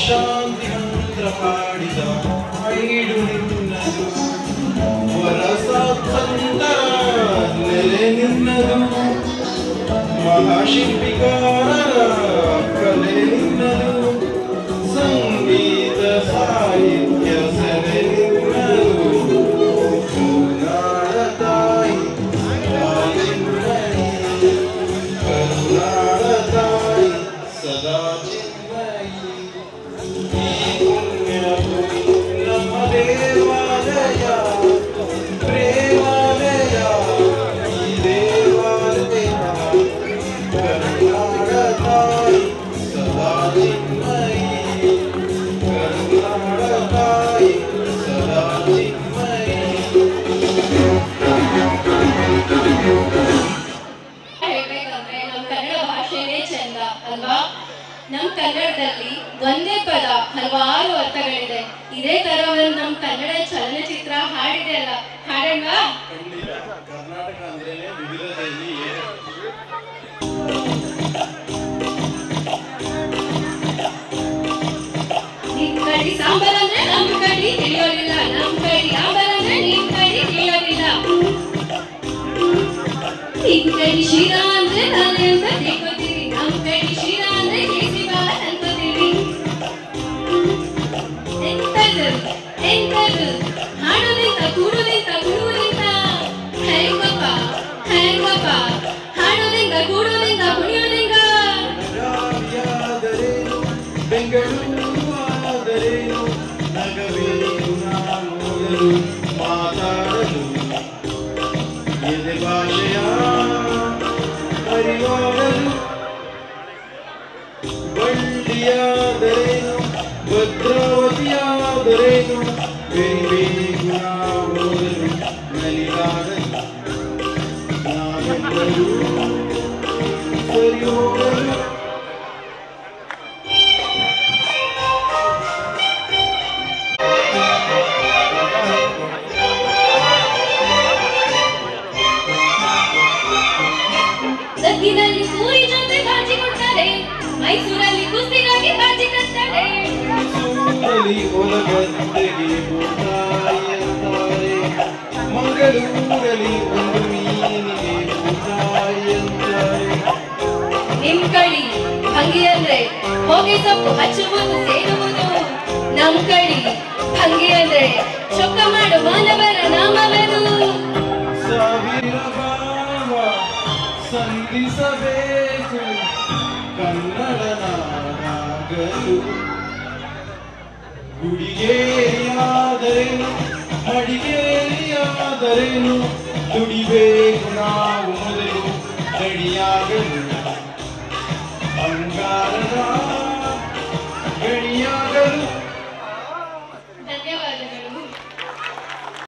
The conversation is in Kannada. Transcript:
ಶಾಂತಿ ಮಂತ್ರ ಪಾಡಿದ ಐಡು ನಿನ್ನದು ವರಸಾತ್ಸಂತರ ನೆಲೆ ನಿನ್ನದು ಮಹಾಶಿಲ್ಪಿಕಾರರ ಕಲೆ ನಿನ್ನದು ಸಂಗೀತ ಸಾಹಿತ್ಯ ಸೆಲೆ ನಿನ್ನದು ಕರುನಾಡ ತಾಯಿ ಚಿನ್ಮಯಿ ಕರುನಾಡ ತಾಯಿ ಸದಾ ಚಿನ್ಮಯಿ ನಮ್ಮ ದೇವಾಲಯ ಪ್ರೇಮಾಲಯ ಈ ದೇವಾಲಯ ಕರುನಾಡ ತಾಯಿ ಸದಾ ಚಿನ್ಮಯಿ ಕರುನಾಡ ತಾಯಿ ಸದಾ ಚಿನ್ಮಯಿ. ಹೇಳ್ಬೇಕಂದ್ರೆ ನಮ್ಮ ಕನ್ನಡ ಭಾಷೆನೇ ಚಂದ ಅಲ್ವಾ? ನಮ್ಮ ಕನ್ನಡದಲ್ಲಿ ಒಂದೇ ಪದ ಹಲವಾರು ಅರ್ಥಗಳಿದೆ. ಇದೇ ತರ ಒಂದು ನಮ್ಮ ಕನ್ನಡ ಚಲನಚಿತ್ರ ಹಾಡಿದೆ ಅಲ್ಲ, ಹಾಡಲ್ವಾ? ಕರ್ನಾಟಕ ಅಂದ್ರೇನೆ ವಿವಿಧತೆಯಲ್ಲಿ ನಿಮ್ ಕಡಿ ಸಾಂಬಾರ್ ಅಂದ್ರೆ ನಮ್ ಕಡಿ ತಿಳಿಯೋದಿಲ್ಲ, ನಮ್ ಕಡಿ ಸಾಂಬಾರ್ ಅಂದ್ರೆ ನಿಮ್ ಕಡಿ ತಿಳಿಯೋದಿಲ್ಲ. ನಿಮ್ ಕಡಿ ಶಿರಾ ಅಂದ್ರೆ ನಾನೇ ಅಂತ ತಿಳ್ಕೊತೀವಿ, ನಮ್ ಕಡಿ ಶಿರಾ ಅಂದ್ರೆ ಕೇಸರಿ ಬಾತ್ ಅನ್ಕೋತೀವಿ. ಎಂತದು ಹಾಡೋದಿಂತ ಕೂಡೋದಿಂತ ಕುಣಿಯೋದಿಂತ ಹೆಂಗಪ್ಪ ಹೆಂಗಪ್ಪ ಹಾಡೋದಿಂತ ಕೂಡೋದಿಂತ ಕುಣಿಯೋದಿಂತ. ಬೆಂಗಳೂರು ಆದರೇನು ನಗವೇನು ನಾನೋದಲು ಮಾತಾಡಲು ಎದೆ ಭಾಷೆಯ ಪರಿವಾರಲು ಬಳ್ಳಿಯಾದರೇನು ಭದ್ರಾವತಿಯಾದರೇನು ಬೆರಿಬೇಕು ನಾವೋದಲು ನಲಿದಾಡಲು ನಾವೆಲ್ಲರೂ ಸರಿ ಹೋಗಲು. ಸದ್ದಿನಲ್ಲಿ ಪೂರಿ ಜೊತೆ ಬಾಜಿ ಕೊಡ್ತಾರೆ, ಮೈಸೂರಲ್ಲಿ ಕುಸ್ತಿಗಾಗಿ ಬಾಜಿ ಕಟ್ತಾರೆ, ಮೈಸೂರಲ್ಲಿ ಒಲಗದ್ದೆಗೆ ಊಟಾಯಿ ಅಂತಾರೆ, ಮಂಗಳೂರಲ್ಲಿ ಒಂದು ಮೀನಿಗೆ ಊಟಾಯಿ ಅಂತಾರೆ. ನಿಮ್ ಕಡಿ ಭಂಗಿ ಅಂದ್ರೆ ಹೋಗಿ ಸೊಪ್ಪು ಹಚ್ಚುವುದು ಸೇರುವುದು, ನಮ್ ಕಡಿ ಭಂಗಿ ಅಂದ್ರೆ ಚೊಕ್ಕ ಮಾಡು ಮಾನವರ ನಾಮವರು. ಸಾವಿರ ಭಾವ ಸಂಧಿಸಬೇಕು ಕನ್ನಡ ನಾಡಾಗಲು, ಗುಡಿಗೇರಿಯಾದರೇನು ಮಡಿಗೇರಿಯಾದರೇನು ದುಡಿಬೇಕು ನಾವು